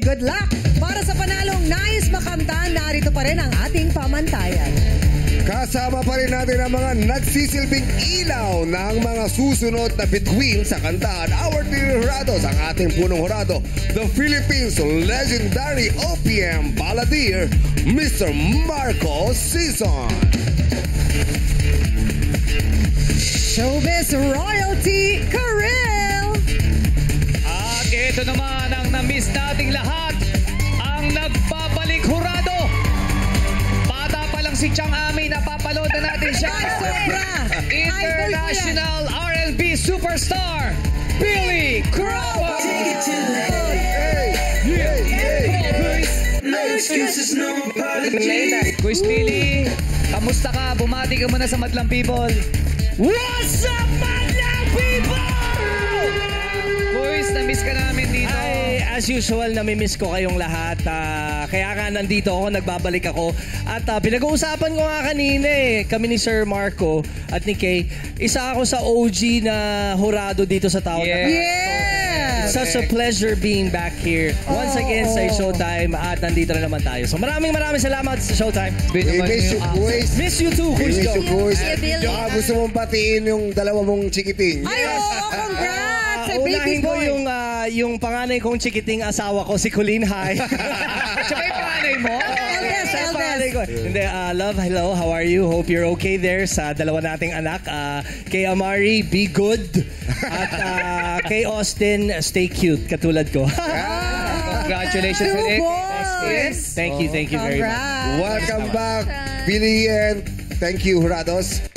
good luck! Para sa panalong nais makamtan, narito pa rin ang ating pamantayan. Kasama pa rin natin ang mga nagsisilbing ilaw ng mga susunod na bituin sa kantahan. Our dear Jurados, ang ating punong jurado, the Philippines legendary OPM balladeer, Mr. Marco Sison. Showbiz Royalty, Karel! At ito naman ang na-miss nating lahat, ang nagbabalik jurado. Bata pa lang si Chang Ami, napapalood na natin siya. Sobra! International R&B superstar, Billy Crawford! No excuses, no apologies. Kuis Billy, kamusta ka? Bumati ka muna sa Madlang People. What's up, Madlang People? Kuis, na-miss ka namin dito. Ay, as usual, namimiss ko kayong lahat. Kaya nga nandito ako, nagbabalik ako. At pinag-uusapan ko nga kanina kami ni Sir Marco at ni Kay. Isa ako sa OG na jurado dito sa Tao. Yes! Such a pleasure being back here once again sa Showtime at nandito na naman tayo. So maraming salamat sa Showtime. We miss you, boys. Miss you too, We Kuis. miss you, boys. Billy. Gusto mong batiin yung dalawa mong chikiting. Ay, oo, congrats! Sa baby Unahin ko boy! yung panganay kong chikiting asawa ko, si Colleen Hai. Tsaka yung panganay mo? Eldest, eldest. Hindi, love, hello, how are you? Hope you're okay there sa dalawa nating anak. Kay Amari, be good. At kay Austin, stay cute, katulad ko. Congratulations Two ulit. boys! Thank you very much. Congrats! Welcome back, Billy, and thank you, Jurados.